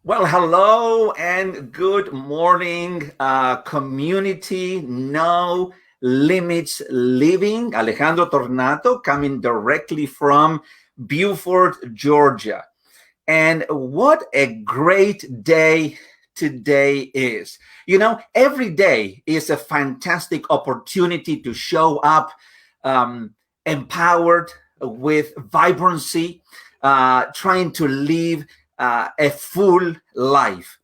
Well, hello and good morning, community. No Limits Living. Alejandro Tornato coming directly from Beaufort, Georgia. And what a great day today is. You know, every day is a fantastic opportunity to show up empowered with vibrancy, trying to live a full life.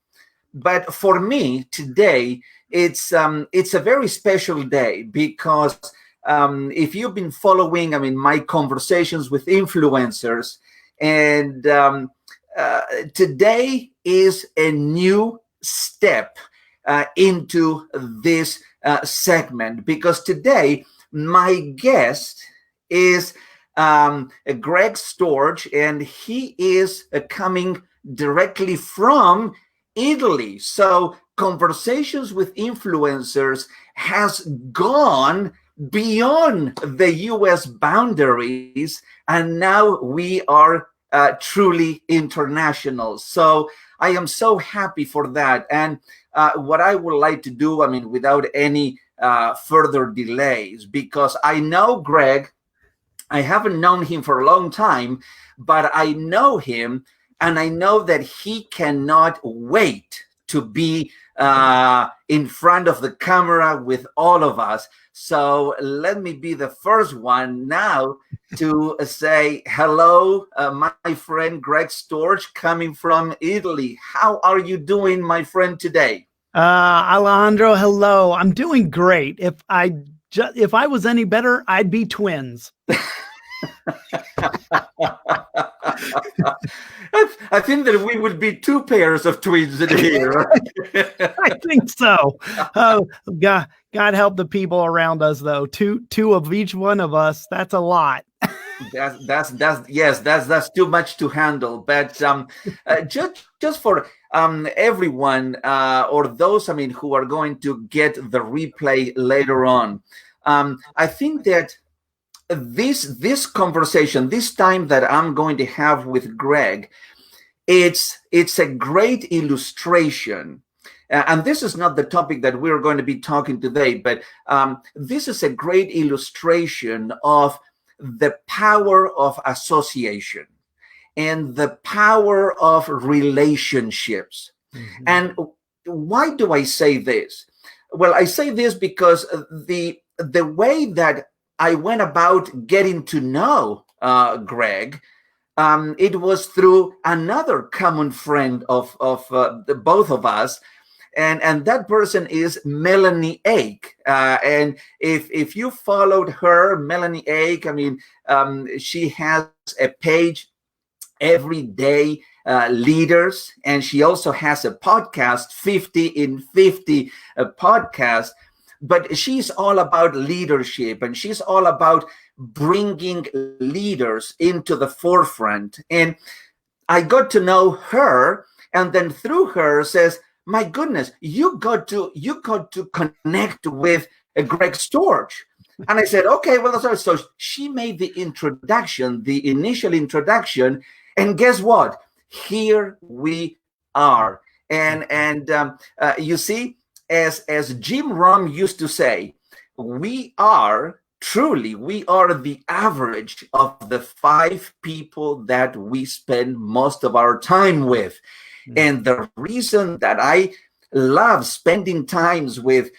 But for me today, it's a very special day because if you've been following, my conversations with influencers, and today is a new step into this segment, because today my guest is Greg Storch, and he is coming directly from Italy. So conversations with influencers has gone beyond the US boundaries, and now we are truly international. So I am so happy for that. And what I would like to do, without any further delays, because I know Greg, I haven't known him for a long time, but I know him, and I know that he cannot wait to be in front of the camera with all of us. So let me be the first one now to say hello, my friend Greg Storch, coming from Italy. How are you doing, my friend, today? Alejandro, hello. I'm doing great. If I was any better, I'd be twins. I think that we would be two pairs of twins in here. I think so. Oh, God help the people around us, though. Two of each one of us. That's a lot. That's too much to handle. But just for everyone, or those who are going to get the replay later on, I think that this conversation, this time that I'm going to have with Greg, it's a great illustration. And this is not the topic that we're going to be talking today, but this is a great illustration of the power of association and the power of relationships. Mm-hmm. And why do I say this? Well, I say this because the way that I went about getting to know Greg, it was through another common friend of the both of us, and that person is Melanie Ake. And if you followed her, Melanie Ake, she has a page, Everyday Leaders, and she also has a podcast, 50 in 50 podcast. But she's all about leadership, and she's all about bringing leaders into the forefront. And I got to know her, and then through her says, my goodness, you got to connect with Greg Storch. And I said, okay, well, so she made the initial introduction, and guess what? Here we are. And you see, as Jim Rohn used to say, we are the average of the 5 people that we spend most of our time with. Mm-hmm. And the reason that I love spending times with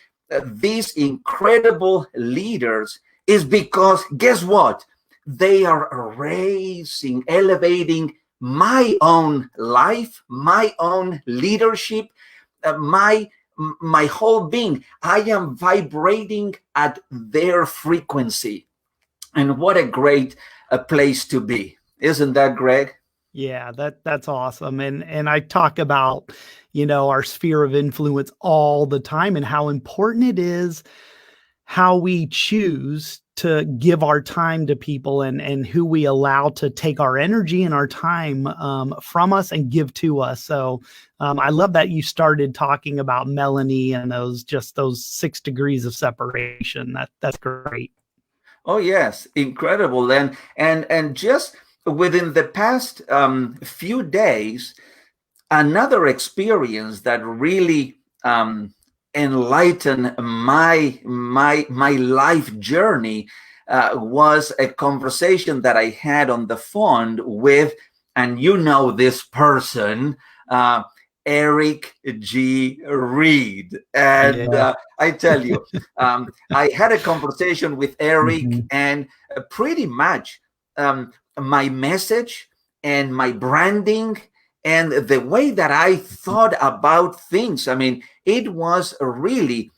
these incredible leaders is because, guess what? They are elevating my own life, my own leadership, my whole being. I am vibrating at their frequency. And what a great place to be. Isn't that, Greg? Yeah, that's awesome. And I talk about, our sphere of influence all the time, and how important it is how we choose to give our time to people, and who we allow to take our energy and our time from us and give to us. So I love that you started talking about Melanie and those 6 degrees of separation. That's great. Oh yes, incredible. And just within the past few days, another experience that really enlightened my life journey was a conversation that I had on the phone with, and you know this person, Eric G. Reed. And I tell you, I had a conversation with Eric, and pretty much my message and my branding and the way that I thought about things, I mean, it was really,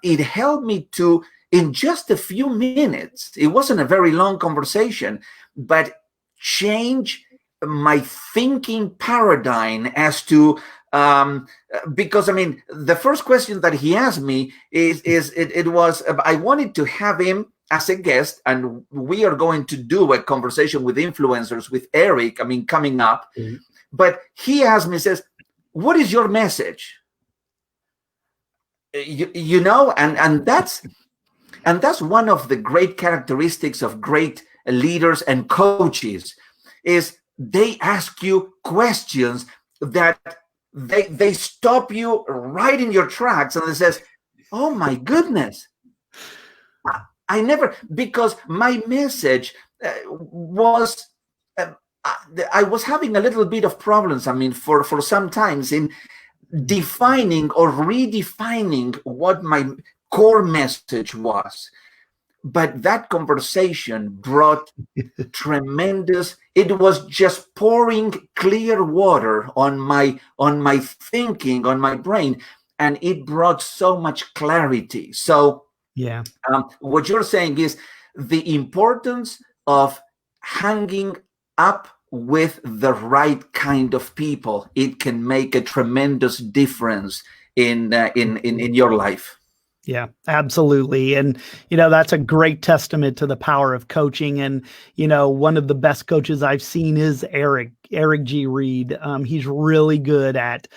it helped me to, in just a few minutes, it wasn't a very long conversation, but change my thinking paradigm as to, because I mean, the first question that he asked me it was, I wanted to have him as a guest, and we are going to do a conversation with influencers with Eric, I mean, coming up. But he asked me, says, what is your message? You know, and that's one of the great characteristics of great leaders and coaches, is they ask you questions that they stop you right in your tracks, and it says, oh my goodness, I never, because my message was, I was having a little bit of problems, I mean, for some times in defining or redefining what my core message was. But that conversation brought tremendous, it was just pouring clear water on my thinking, on my brain, and it brought so much clarity. So yeah, what you're saying is the importance of hanging up with the right kind of people. It can make a tremendous difference in your life. Yeah, absolutely. And, you know, that's a great testament to the power of coaching. And, you know, one of the best coaches I've seen is Eric G. Reed. He's really good at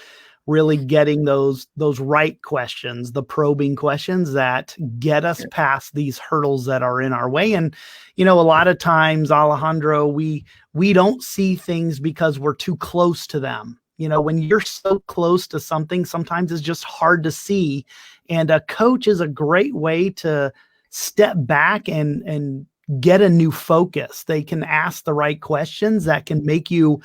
really getting those right questions, the probing questions that get us past these hurdles that are in our way. And, you know, a lot of times, Alejandro, we don't see things because we're too close to them. You know, when you're so close to something, sometimes it's just hard to see. And a coach is a great way to step back and get a new focus. They can ask the right questions that can make you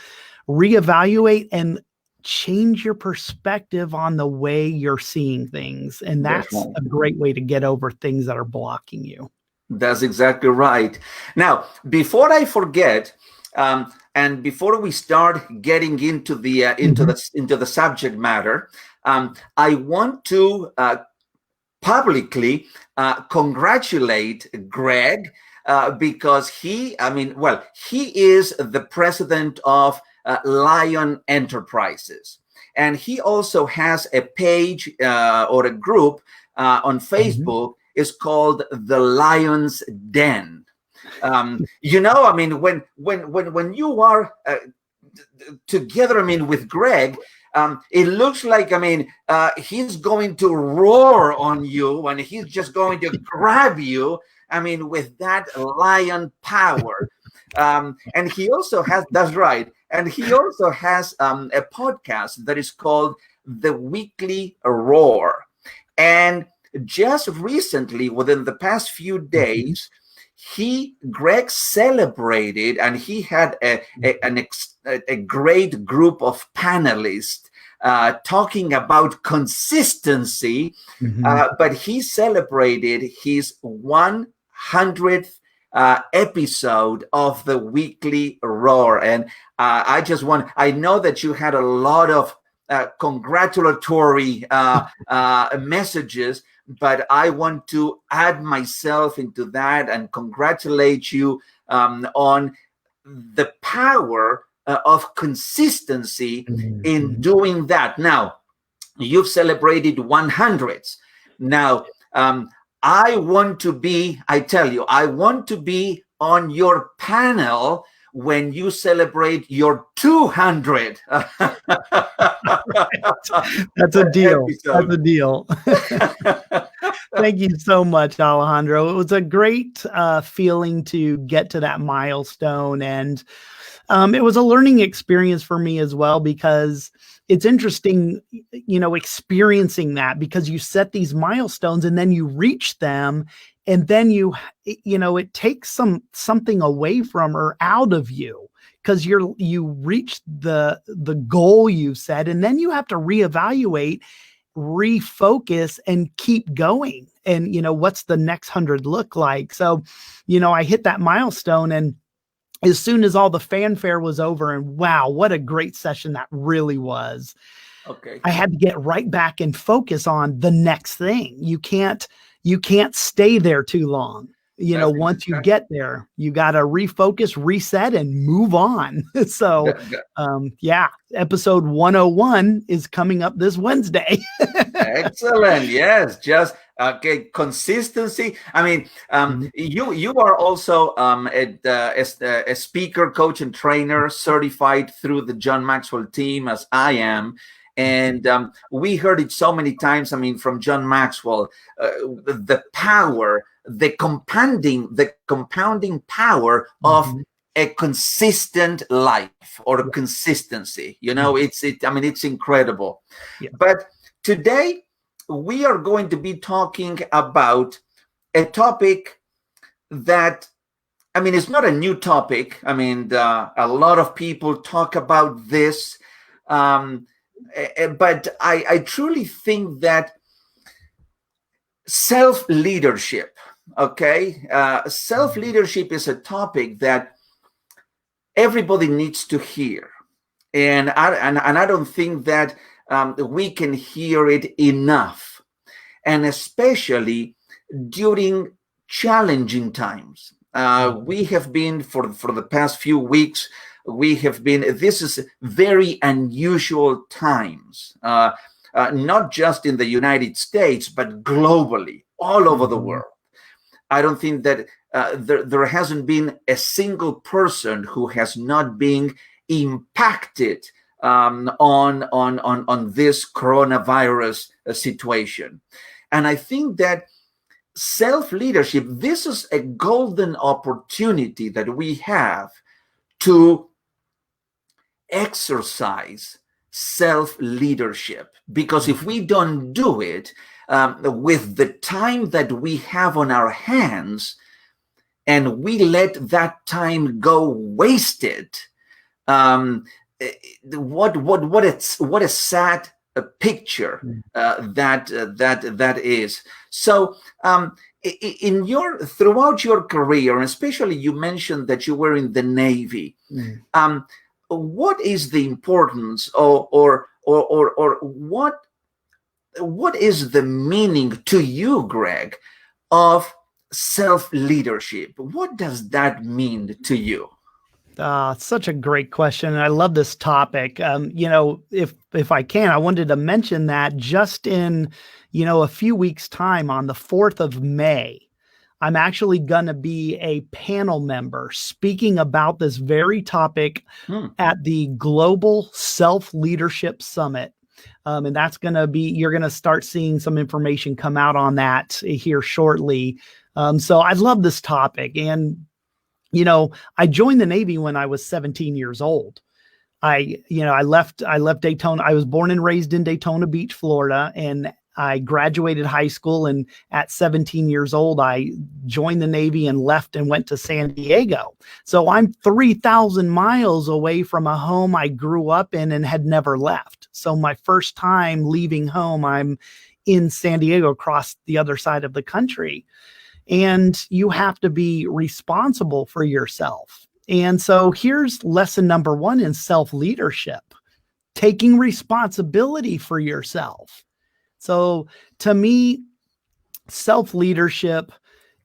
reevaluate and change your perspective on the way you're seeing things. And that's a great way to get over things that are blocking you. That's exactly right. Now, before I forget, and before we start getting into the into the subject matter, I want to publicly congratulate Greg because he is the president of Lion Enterprises, and he also has a page or a group on Facebook. Is called the Lion's Den. You know, I mean, when you are together, I mean, with Greg, it looks like, I mean, he's going to roar on you, and he's just going to grab you, I mean, with that lion power. And he also has, that's right, and he also has a podcast that is called The Weekly Roar. And just recently, within the past few days, Greg celebrated, and he had a great group of panelists talking about consistency, but he celebrated his 100th episode of the Weekly Roar. And I know that you had a lot of congratulatory messages, but I want to add myself into that and congratulate you on the power of consistency in doing that. Now, you've celebrated 100s. Now, I want to be on your panel when you celebrate your 200. That's a deal. That's a deal. Thank you so much, Alejandro. It was a great feeling to get to that milestone. And it was a learning experience for me as well, because it's interesting, experiencing that, because you set these milestones and then you reach them, and then it takes something away from or out of you, because you reach the goal you set, and then you have to reevaluate, refocus, and keep going. And what's the next 100 look like? So I hit that milestone, and as soon as all the fanfare was over, and wow, what a great session that really was. Okay. I had to get right back and focus on the next thing. You can't stay there too long. Once you get there, you got to refocus, reset, and move on. So, episode 101 is coming up this Wednesday. Excellent. Yes. Just consistency. I mean, you are also a speaker, coach, and trainer, certified through the John Maxwell team, as I am. And we heard it so many times. I mean, from John Maxwell, the power, the compounding power of a consistent life, or consistency. It's incredible. Yeah. But today we are going to be talking about a topic that, it's not a new topic. A lot of people talk about this. But I truly think that self-leadership, self-leadership is a topic that everybody needs to hear. And I don't think that we can hear it enough. And especially during challenging times. We have been, for the past few weeks, this is very unusual times, not just in the United States, but globally, all over the world. I don't think that there hasn't been a single person who has not been impacted on this coronavirus situation. And I think that self-leadership, this is a golden opportunity that we have to exercise self-leadership, because if we don't do it with the time that we have on our hands, and we let that time go wasted, what a sad picture that is. So throughout your career, and especially you mentioned that you were in the Navy, what is the importance, or what is the meaning to you, Greg, of self-leadership? What does that mean to you? Such a great question. I love this topic. If I can, I wanted to mention that just in, a few weeks' time, on the 4th of May, I'm actually going to be a panel member speaking about this very topic at the Global Self-Leadership Summit. And that's going to be, you're going to start seeing some information come out on that here shortly. So I love this topic. And, I joined the Navy when I was 17 years old. I left Daytona. I was born and raised in Daytona Beach, Florida, and I graduated high school. And at 17 years old, I joined the Navy and left and went to San Diego. So I'm 3,000 miles away from a home I grew up in and had never left. So my first time leaving home, I'm in San Diego, across the other side of the country. And you have to be responsible for yourself. And so here's lesson number 1 in self-leadership: taking responsibility for yourself. So to me, self-leadership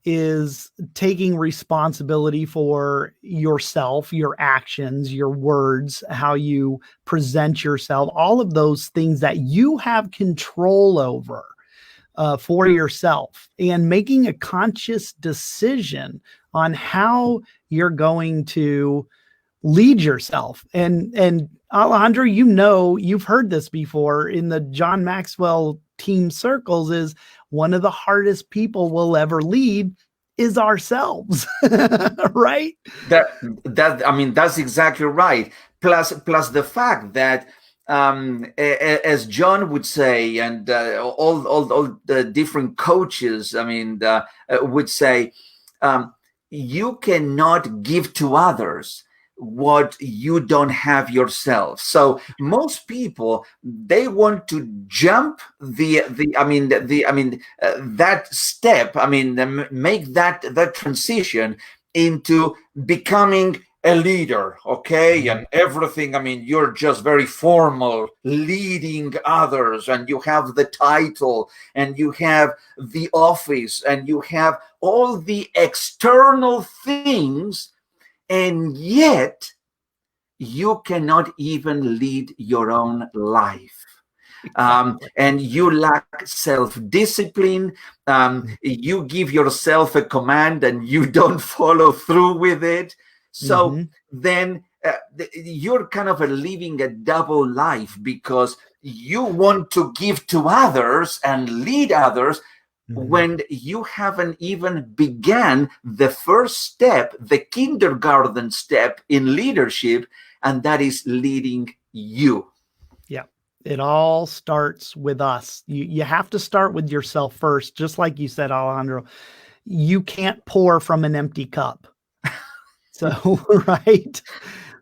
is taking responsibility for yourself, your actions, your words, how you present yourself, all of those things that you have control over for yourself, and making a conscious decision on how you're going to lead yourself. And Alejandro, you've heard this before in the John Maxwell team circles, is one of the hardest people we'll ever lead is ourselves. Right? That's exactly right. Plus the fact that as John would say, and all the different coaches, I mean, would say, you cannot give to others what you don't have yourself. So most people, they want to jump that step. I mean, make that transition into becoming a leader, okay, and everything. I mean, you're just very formal, leading others, and you have the title, and you have the office, and you have all the external things, and yet you cannot even lead your own life. And you lack self-discipline. You give yourself a command and you don't follow through with it. So then you're kind of living a double life, because you want to give to others and lead others when you haven't even began the first step, the kindergarten step in leadership, and that is leading you. Yeah. It all starts with us. You have to start with yourself first. Just like you said, Alejandro, you can't pour from an empty cup. So, right.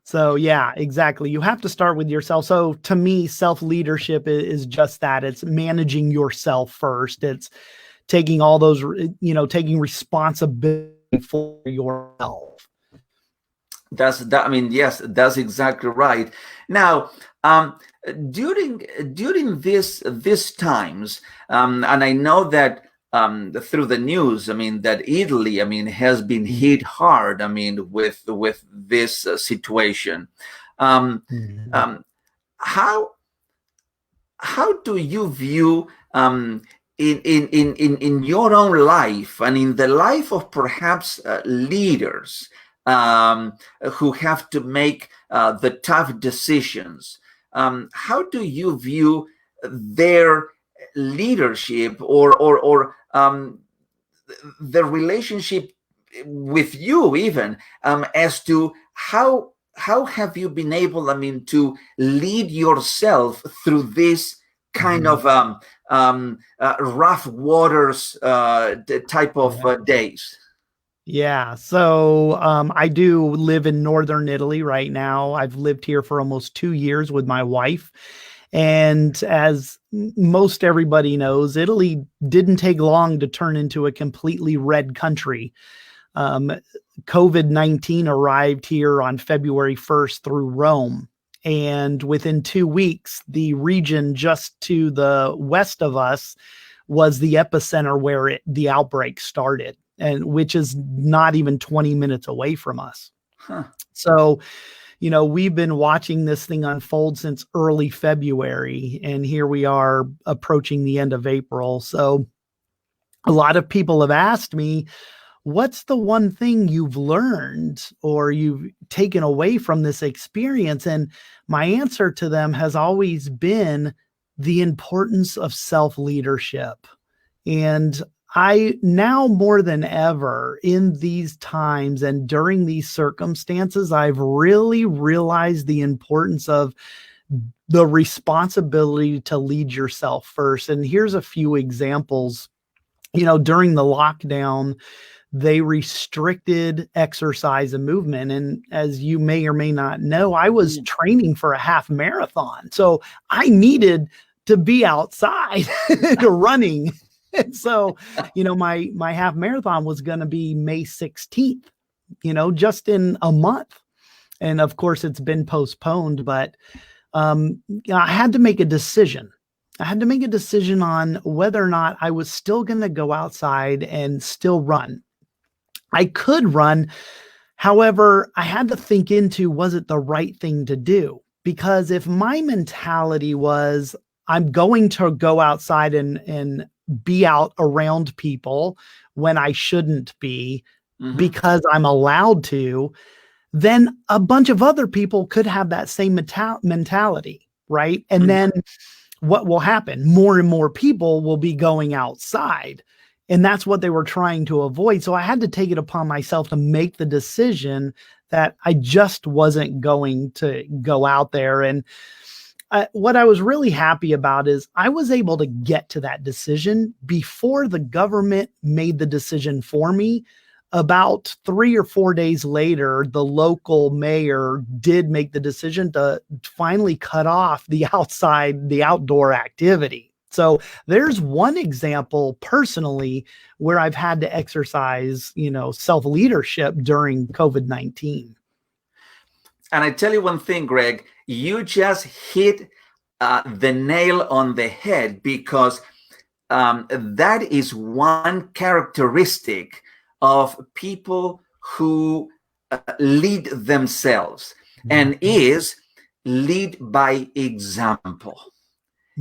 So yeah, exactly. You have to start with yourself. So to me, self-leadership is just that. It's managing yourself first. It's taking all those, taking responsibility for yourself. That's that. I mean, yes, that's exactly right. Now, during these times, and I know that through the news, I mean, that Italy, I mean, has been hit hard. I mean, with this situation. How do you view in your own life and in the life of perhaps leaders who have to make the tough decisions? How do you view their leadership or the relationship with you, even as to how have you been able, I mean, to lead yourself through this kind of rough waters type of days? Yeah. So I do live in northern Italy right now. I've lived here for almost 2 years with my wife. And as most everybody knows, Italy didn't take long to turn into a completely red country. COVID-19 arrived here on February 1st through Rome. And within 2 weeks, the region just to the west of us was the epicenter where the outbreak started, and which is not even 20 minutes away from us. So, we've been watching this thing unfold since early February, and here we are approaching the end of April. So a lot of people have asked me, what's the one thing you've learned or you've taken away from this experience? And my answer to them has always been the importance of self-leadership. And I now more than ever in these times and during these circumstances, I've really realized the importance of the responsibility to lead yourself first. And here's a few examples. During the lockdown, they restricted exercise and movement. And as you may or may not know, I was training for a half marathon. So I needed to be outside running. And so, my half marathon was going to be May 16th, just in a month. And of course, it's been postponed, but I had to make a decision. I had to make a decision on whether or not I was still going to go outside and still run. I could run. However, I had to think into, was it the right thing to do? Because if my mentality was, I'm going to go outside and be out around people when I shouldn't be because I'm allowed to, then a bunch of other people could have that same mentality, right? And then what will happen? More and more people will be going outside. And that's what they were trying to avoid. So I had to take it upon myself to make the decision that I just wasn't going to go out there. And what I was really happy about is I was able to get to that decision before the government made the decision for me. About 3 or 4 days later, the local mayor did make the decision to finally cut off the outdoor activity. So there's one example personally where I've had to exercise, self-leadership during COVID-19. And I tell you one thing, Greg, you just hit the nail on the head, because that is one characteristic of people who lead themselves, and is lead by example.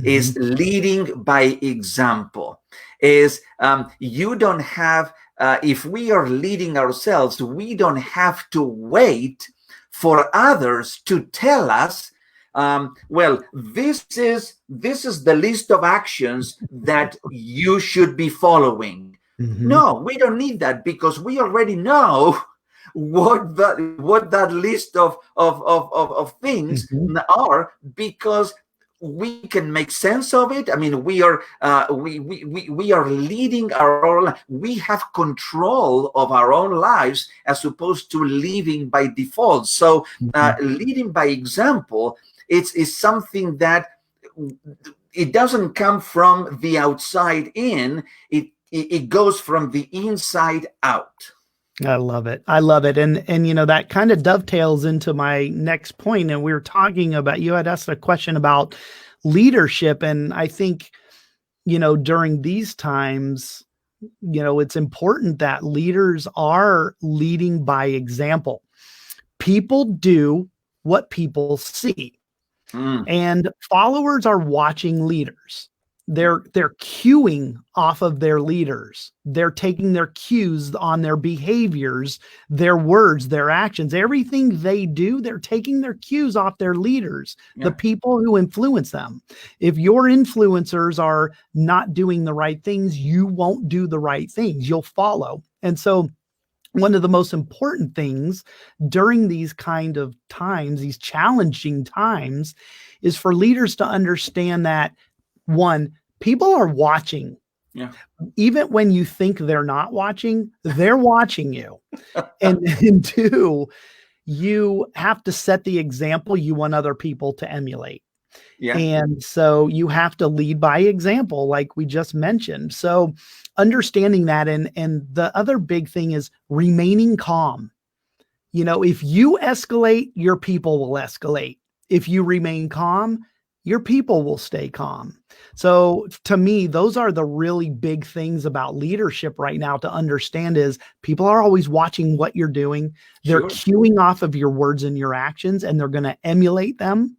Is leading by example. Is you don't have, if we are leading ourselves, we don't have to wait for others to tell us, well, this is the list of actions that you should be following. No, we don't need that, because we already know what that list of things are, because we can make sense of it. I mean, we are leading our own life. We have control of our own lives, as opposed to living by default. So leading by example, it's something that it doesn't come from the outside in. It goes from the inside out. I love it. I love it. And that kind of dovetails into my next point. And we were talking about, you had asked a question about leadership. And I think, during these times, it's important that leaders are leading by example. People do what people see. And followers are watching leaders. They're cueing off of their leaders. They're taking their cues on their behaviors, their words, their actions, everything they do. They're taking their cues off their leaders, the people who influence them. If your influencers are not doing the right things, you won't do the right things. You'll follow. And so one of the most important things during these kind of times, these challenging times, is for leaders to understand that, one, people are watching. Yeah. Even when you think they're not watching, they're watching you. and two, you have to set the example you want other people to emulate. Yeah. And so you have to lead by example, like we just mentioned. So understanding that, and the other big thing is remaining calm. If you escalate, your people will escalate. If you remain calm, your people will stay calm. So to me, those are the really big things about leadership right now to understand, is people are always watching what you're doing. They're cueing off of your words and your actions, and they're going to emulate them.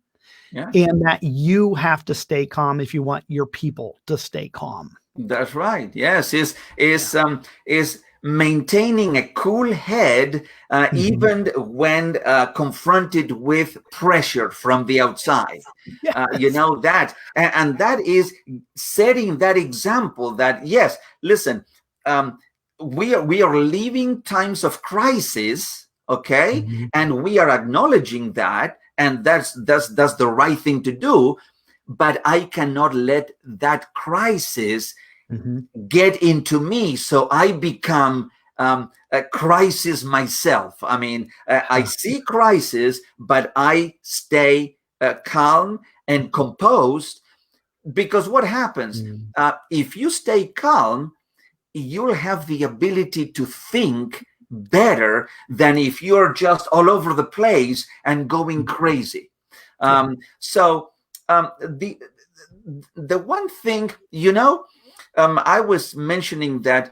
Yeah. And that you have to stay calm if you want your people to stay calm. That's right. Yes. Is maintaining a cool head, even when confronted with pressure from the outside. Yes. That, and that is setting that example that, yes, listen, we are living times of crisis, okay, and we are acknowledging that, and that's the right thing to do. But I cannot let that crisis get into me, so I become a crisis myself. I mean, I see crisis, but I stay calm and composed, because what happens if you stay calm, you'll have the ability to think better than if you're just all over the place and going crazy. So the one thing, I was mentioning that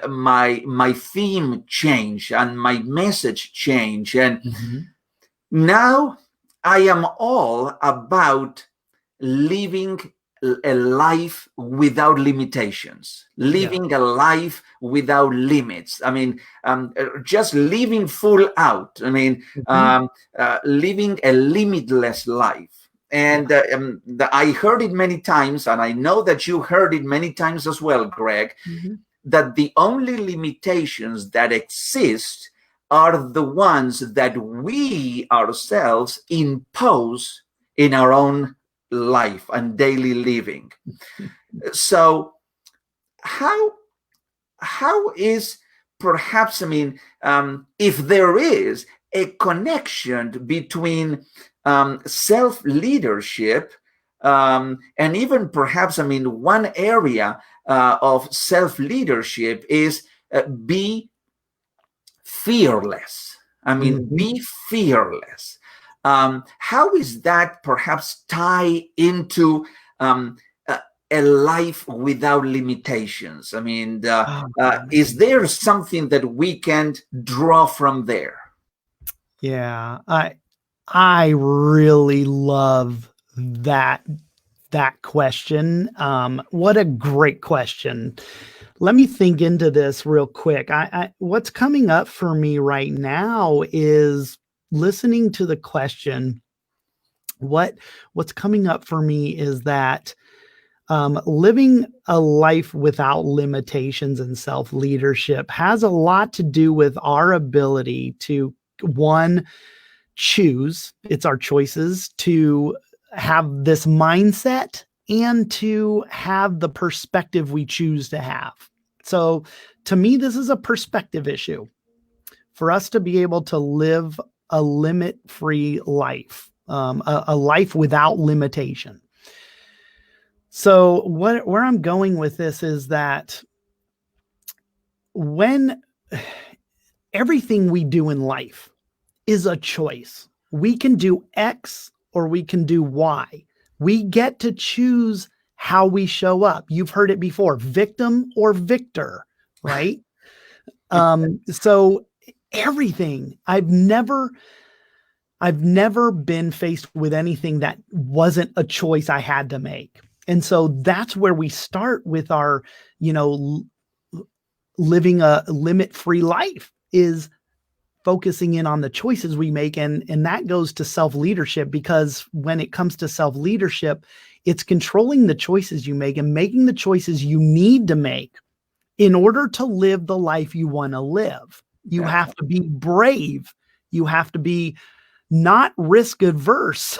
my theme changed and my message changed, and now I am all about living a life without limitations, living a life without limits. I mean, just living full out. I mean, living a limitless life. And I heard it many times, and I know that you heard it many times as well, Greg, that the only limitations that exist are the ones that we ourselves impose in our own life and daily living. So how is perhaps, if there is a connection between self-leadership, and even perhaps, one area of self-leadership is be fearless. Be fearless. How is that perhaps tie into a life without limitations? Is there something that we can draw from there? Yeah, I really love that question. What a great question. Let me think into this real quick. What's coming up for me right now is listening to the question. What's coming up for me is that living a life without limitations and self-leadership has a lot to do with our ability to, one, choose. It's our choices to have this mindset and to have the perspective we choose to have. So to me, this is a perspective issue for us to be able to live a limit-free life, a life without limitation. So where I'm going with this is that when everything we do in life is a choice, we can do X or we can do Y. We get to choose how we show up. You've heard it before, victim or victor, right? So everything, I've never been faced with anything that wasn't a choice I had to make. And so that's where we start with our, living a limit-free life, is focusing in on the choices we make. And that goes to self-leadership, because when it comes to self-leadership, it's controlling the choices you make and making the choices you need to make in order to live the life you want to live. You have to be brave. You have to be not risk adverse.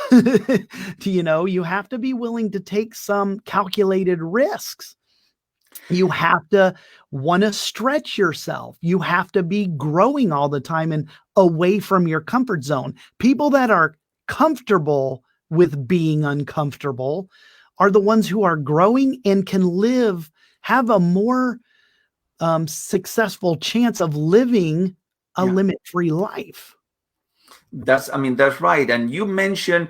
You have to be willing to take some calculated risks. You have to want to stretch yourself. You have to be growing all the time and away from your comfort zone. People that are comfortable with being uncomfortable are the ones who are growing and can have a more successful chance of living a limit-free life. That's right. And you mentioned,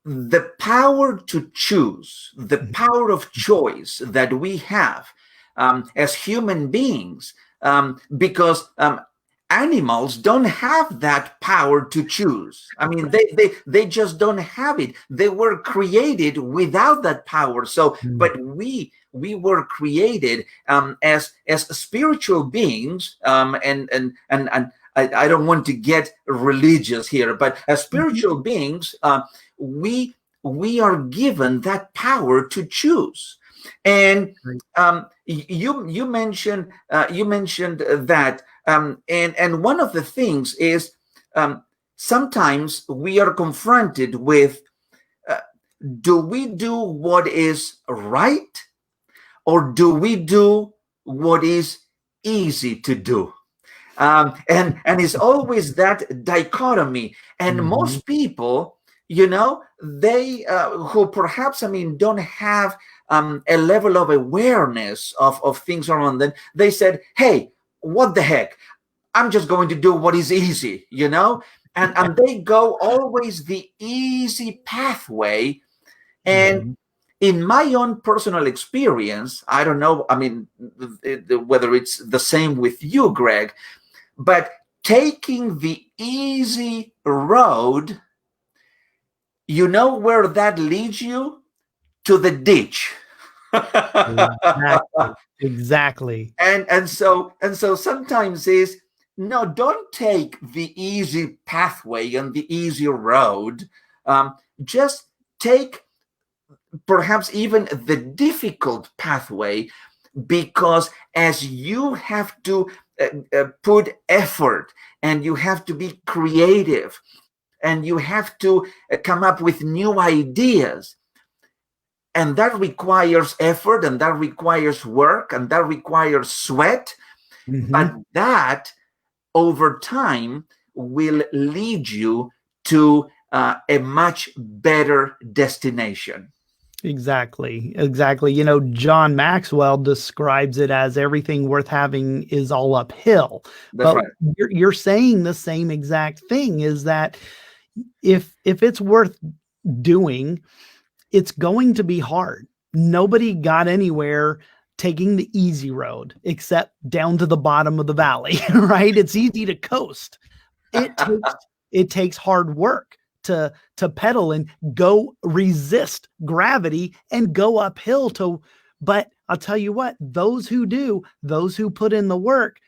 the power to choose, the power of choice that we have as human beings, because animals don't have that power to choose. They just don't have it. They were created without that power. So, but we were created as spiritual beings, and I don't want to get religious here, but as spiritual beings, we are given that power to choose. And you mentioned that, and one of the things is, sometimes we are confronted with, do we do what is right, or do we do what is easy to do? And it's always that dichotomy. And most people, they who perhaps don't have a level of awareness of things around them, they said, hey, what the heck, I'm just going to do what is easy, and they go always the easy pathway. And in my own personal experience, I don't know, whether it's the same with you, Greg, but taking the easy road, you know where that leads you? To the ditch. Exactly. And so sometimes is, no, don't take the easy pathway and the easy road. Just take perhaps even the difficult pathway, because as you have to put effort and you have to be creative, and you have to come up with new ideas. And that requires effort, and that requires work, and that requires sweat. But that, over time, will lead you to a much better destination. Exactly. You know, John Maxwell describes it as everything worth having is all uphill. That's but right. you're saying the same exact thing, is that if it's worth doing, it's going to be hard. Nobody got anywhere taking the easy road except down to the bottom of the valley, right? It's easy to coast. It takes hard work to pedal and go resist gravity and go uphill but I'll tell you what, those who put in the work,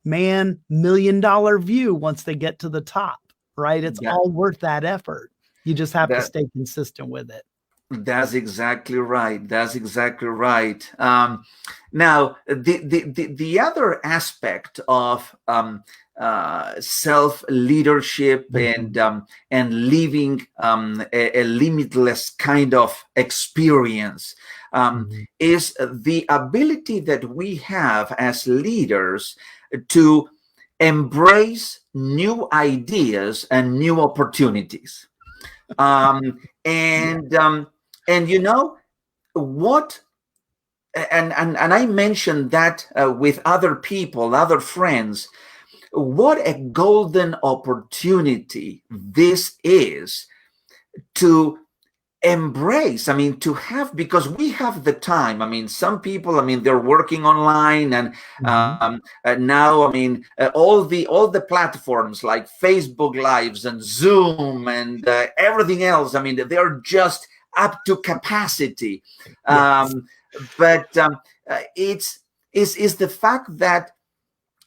man, $1 million view once they get to the top, right? It's all worth that effort. You just have to stay consistent with it. That's exactly right. That's exactly right. Now, the other aspect of self-leadership and living a limitless kind of experience is the ability that we have as leaders to embrace new ideas and new opportunities. And you know what? And I mentioned that with other people, other friends. What a golden opportunity this is to embrace. I mean, to have, because we have the time. I mean, some people, I mean, they're working online, and now, I mean, all the platforms like Facebook Lives and Zoom and everything else. I mean, they're just up to capacity. But it's the fact that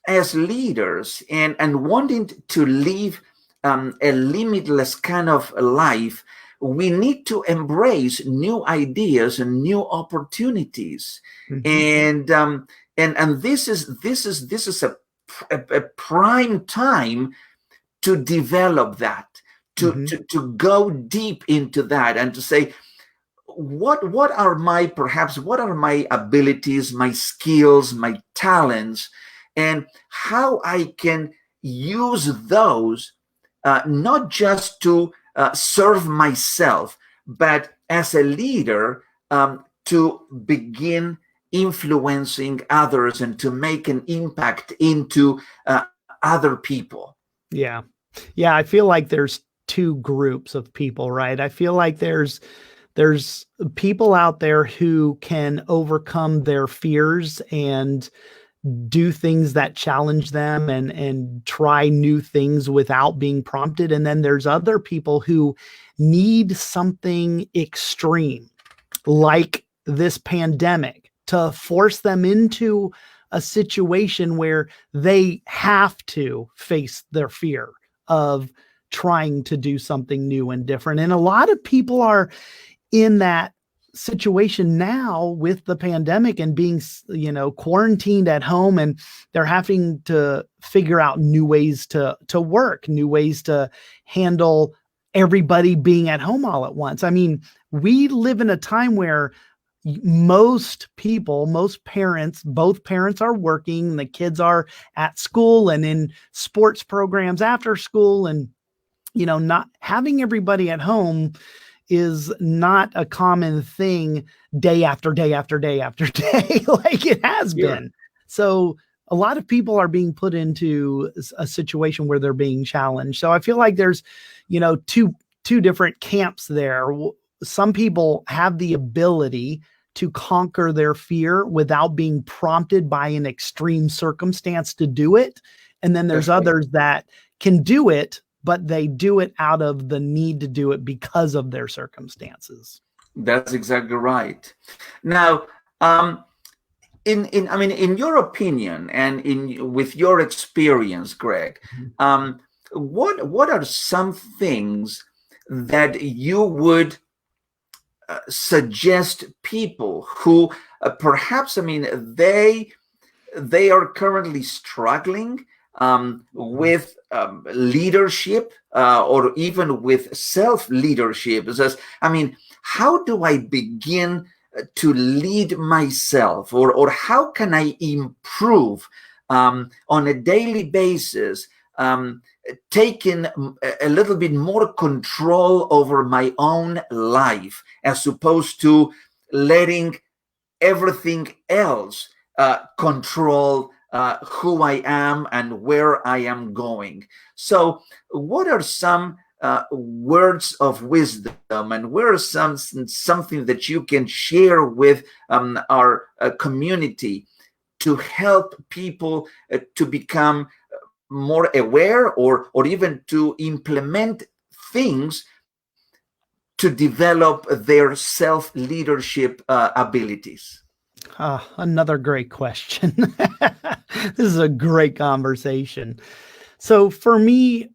as leaders and wanting to live a limitless kind of life, we need to embrace new ideas and new opportunities. And this is a prime time to develop that, to go deep into that, and to say, what are my abilities, my skills, my talents, and how I can use those not just to serve myself, but as a leader to begin influencing others and to make an impact into other people. Yeah. I feel like there's two groups of people, right? I feel like there's people out there who can overcome their fears and do things that challenge them and try new things without being prompted. And then there's other people who need something extreme, like this pandemic, to force them into a situation where they have to face their fear of trying to do something new and different. And a lot of people are in that situation now with the pandemic and being, quarantined at home, and they're having to figure out new ways to work, new ways to handle everybody being at home all at once. I mean, we live in a time where most parents, both parents are working, the kids are at school and in sports programs after school, and not having everybody at home is not a common thing day after day after day after day like it has been. So a lot of people are being put into a situation where they're being challenged. So I feel like there's, two different camps there. Some people have the ability to conquer their fear without being prompted by an extreme circumstance to do it. And then there's others that can do it, but they do it out of the need to do it because of their circumstances. That's exactly right. Now, in your opinion and with your experience, Greg, what are some things that you would suggest people who perhaps, they are currently struggling with leadership or even with self-leadership. I mean, how do I begin to lead myself, or how can I improve on a daily basis, taking a little bit more control over my own life, as opposed to letting everything else control who I am and where I am going. So, what are some words of wisdom, and where are something that you can share with our community to help people to become more aware, or even to implement things to develop their self-leadership abilities? Another great question. This is a great conversation. So for me,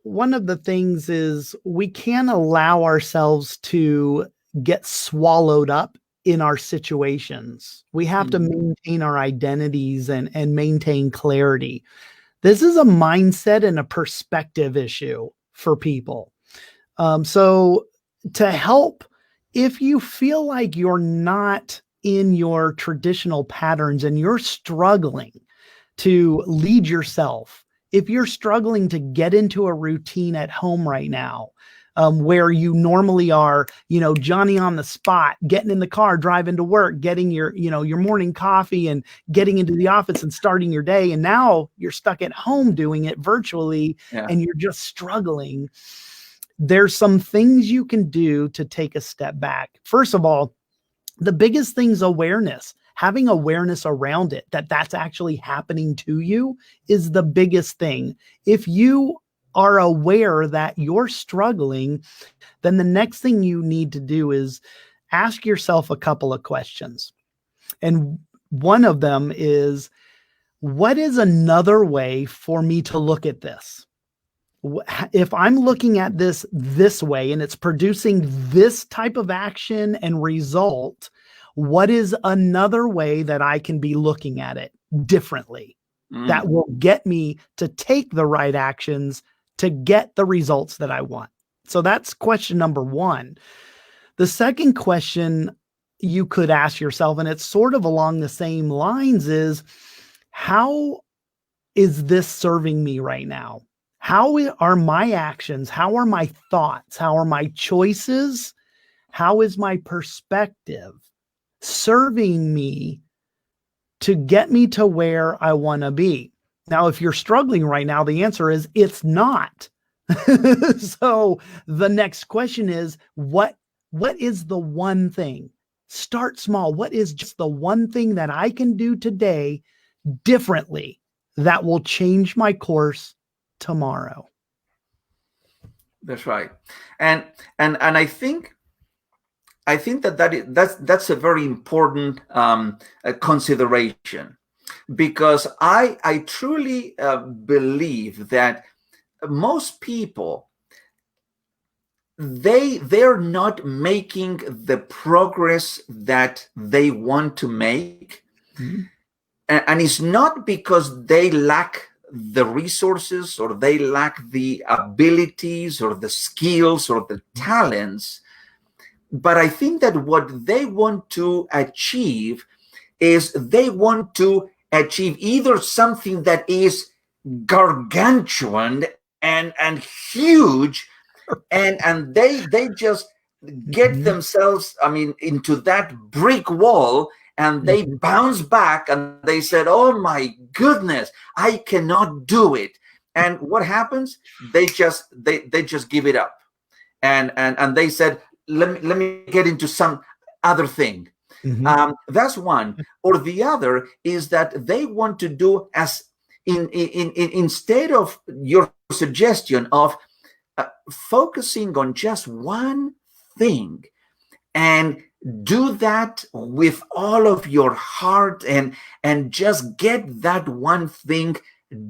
one of the things is we can't allow ourselves to get swallowed up in our situations. We have to maintain our identities and maintain clarity. This is a mindset and a perspective issue for people. So to help, if you feel like you're not in your traditional patterns and you're struggling to lead yourself, if you're struggling to get into a routine at home right now, where you normally are, Johnny on the spot, getting in the car, driving to work, getting your morning coffee and getting into the office and starting your day. And now you're stuck at home doing it virtually, and you're just struggling. There's some things you can do to take a step back. First of all, the biggest thing is awareness. Having awareness around it, that's actually happening to you, is the biggest thing. If you are aware that you're struggling, then the next thing you need to do is ask yourself a couple of questions. And one of them is, what is another way for me to look at this? If I'm looking at this way and it's producing this type of action and result, what is another way that I can be looking at it differently that will get me to take the right actions to get the results that I want? So that's question number one. The second question you could ask yourself, and it's sort of along the same lines, is how is this serving me right now? How are my actions? How are my thoughts? How are my choices? How is my perspective serving me to get me to where I want to be? Now, if you're struggling right now, the answer is it's not. So the next question is, what is the one thing? Start small. What is just the one thing that I can do today differently that will change my course tomorrow? That's right. And I think that's a very important consideration, because I truly believe that most people, they're not making the progress that they want to make. And it's not because they lack the resources, or they lack the abilities or the skills or the talents. But I think that what they want to achieve is, they want to achieve either something that is gargantuan and huge, and they just get themselves, into that brick wall, and they bounce back and they said, oh my goodness, I cannot do it. And what happens? They just give it up, and they said, let me get into some other thing. That's one. Or the other is that they want to do, as instead of your suggestion of focusing on just one thing, and do that with all of your heart, and just get that one thing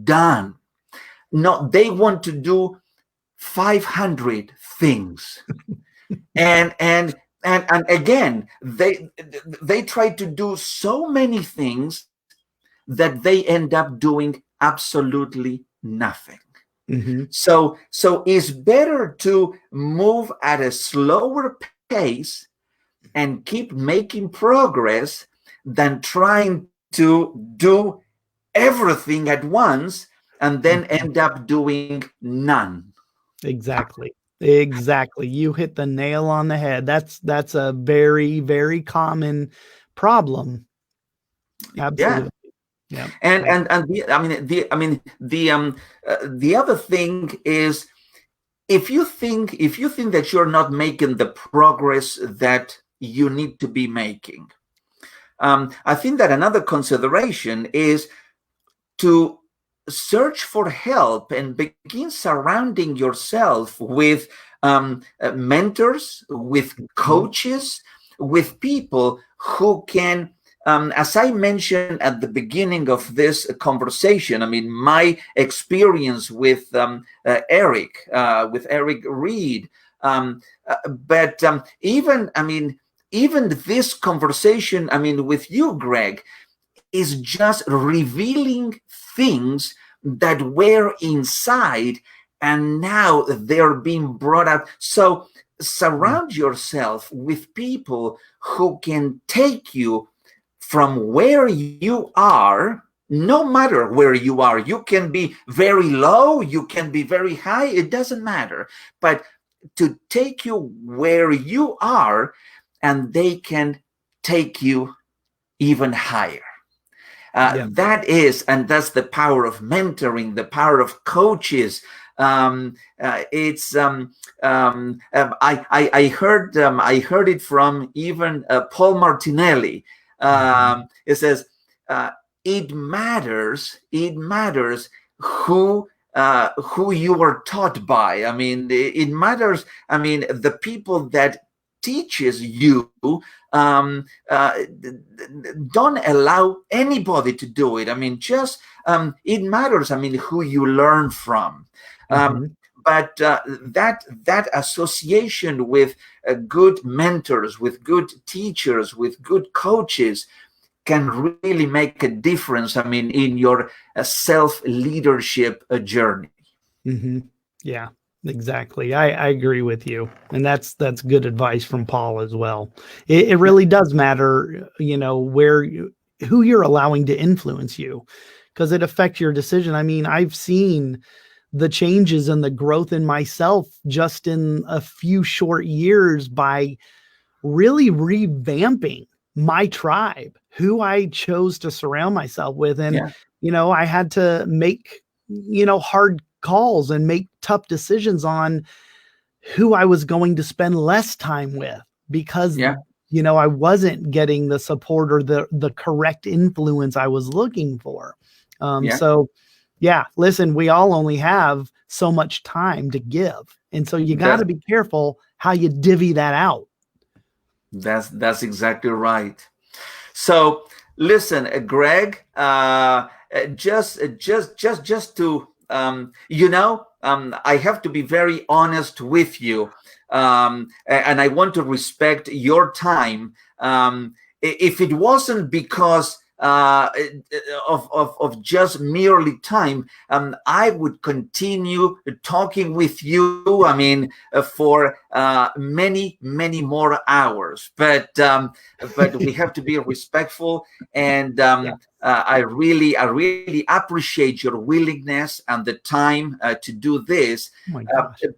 done. No, they want to do 500 things. and again, they try to do so many things that they end up doing absolutely nothing. Mm-hmm. So it's better to move at a slower pace and keep making progress than trying to do everything at once and then end up doing none. Exactly. Exactly. You hit the nail on the head. That's a very, very common problem. Yeah. Absolutely. Yeah. And the other thing is, if you think that you're not making the progress that you need to be making, I think that another consideration is to search for help and begin surrounding yourself with mentors, with coaches, with people who can, as I mentioned at the beginning of this conversation, I mean, my experience with Eric Reed, but even this conversation, I mean, with you, Greg, is just revealing things that were inside and now they're being brought out. So surround yourself with people who can take you from where you are. No matter where you are, you can be very low, you can be very high, it doesn't matter, but to take you where you are, and they can take you even higher. That's the power of mentoring, the power of coaches. I heard it from even Paul Martinelli. It says it matters who you are taught by. I mean, it matters. I mean, the people that teaches you, don't allow anybody to do it. I mean, just it matters, I mean, who you learn from. But that association with good mentors, with good teachers, with good coaches can really make a difference, I mean, in your self-leadership journey. Yeah. Exactly. I agree with you. And that's good advice from Paul as well. It really does matter, who you're allowing to influence you, because it affects your decision. I mean, I've seen the changes and the growth in myself just in a few short years by really revamping my tribe, who I chose to surround myself with. And, I had to make, hard calls and make tough decisions on who I was going to spend less time with, because I wasn't getting the support or the correct influence I was looking for. So listen, we all only have so much time to give, and so you got to be careful how you divvy that out. That's exactly right. So listen, Greg, just to I have to be very honest with you, and I want to respect your time. If it wasn't because of just merely time, I would continue talking with you, I mean, for many more hours, but we have to be respectful, and I really appreciate your willingness and the time to do this.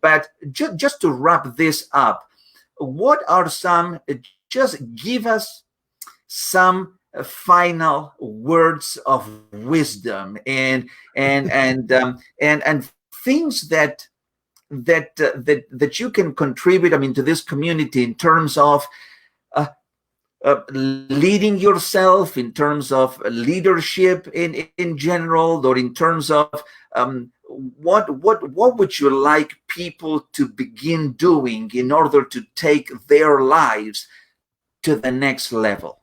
But just to wrap this up, what are just give us some final words of wisdom and things that you can contribute, I mean, to this community in terms of leading yourself, in terms of leadership in general, or in terms of what would you like people to begin doing in order to take their lives to the next level?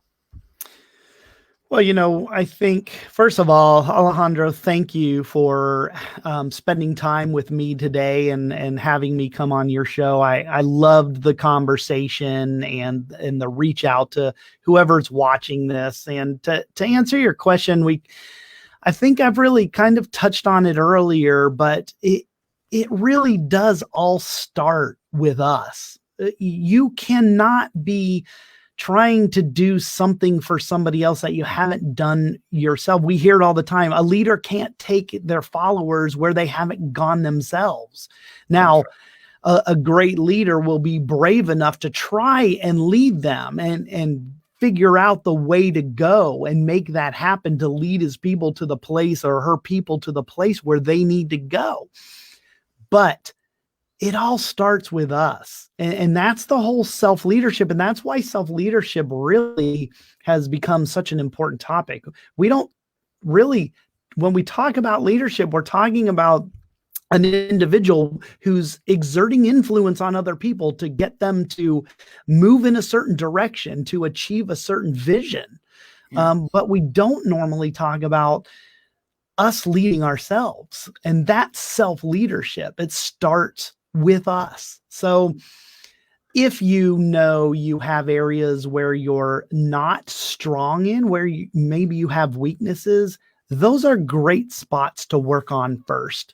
Well, I think, first of all, Alejandro, thank you for spending time with me today and having me come on your show. I loved the conversation and the reach out to whoever's watching this. And to answer your question, I think I've really kind of touched on it earlier, but it really does all start with us. You cannot be trying to do something for somebody else that you haven't done yourself. We hear it all the time. A leader can't take their followers where they haven't gone themselves. Now, a great leader will be brave enough to try and lead them and figure out the way to go and make that happen, to lead his people to the place, or her people to the place where they need to go. But it all starts with us. And that's the whole self-leadership. And that's why self-leadership really has become such an important topic. We don't really, when we talk about leadership, we're talking about an individual who's exerting influence on other people to get them to move in a certain direction, to achieve a certain vision. But we don't normally talk about us leading ourselves, and that's self-leadership. It starts with us. So if you know you have areas where you're not strong in, where maybe you have weaknesses, those are great spots to work on first.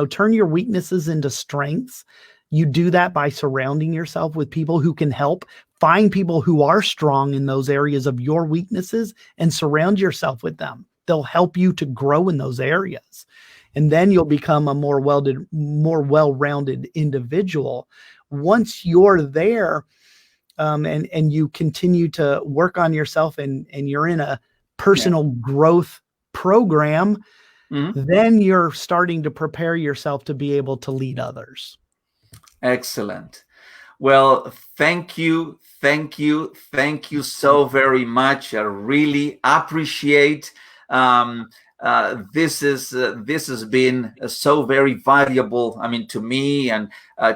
Turn your weaknesses into strengths. You do that by surrounding yourself with people who can help. Find people who are strong in those areas of your weaknesses and surround yourself with them. They'll help you to grow in those areas. And then you'll become a more well-rounded individual. Once you're there, and you continue to work on yourself, and you're in a personal growth program, then you're starting to prepare yourself to be able to lead others. Excellent. Well, thank you so very much. I really appreciate this has been so very valuable, to me and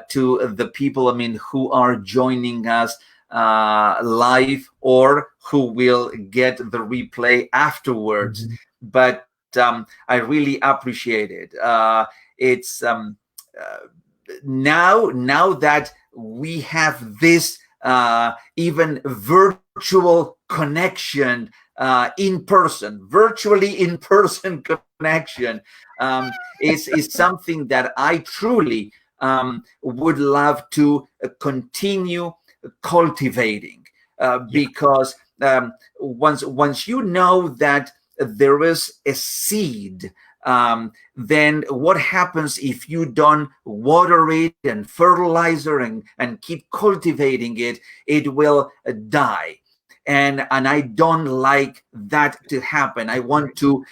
to the people, who are joining us live, or who will get the replay afterwards. But I really appreciate it. It's now that we have this even virtual connection, virtually in person connection, is something that I truly would love to continue cultivating, because once you know that there is a seed, then what happens if you don't water it and fertilizer and keep cultivating it? It will die. And I don't like that to happen. I want to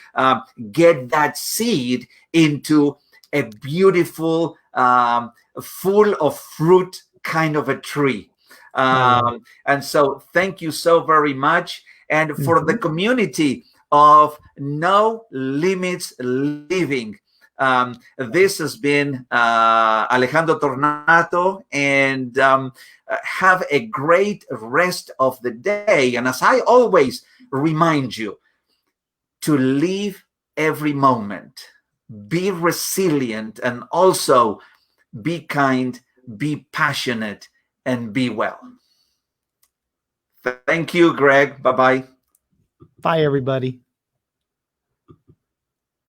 get that seed into a beautiful, full of fruit kind of a tree. And so thank you so very much. And for the community of No Limits Living, this has been Alejandro Tornato, and have a great rest of the day. And as I always remind you, to live every moment, be resilient, and also be kind, be passionate, and be well. Thank you, Greg. Bye-bye. Bye, everybody.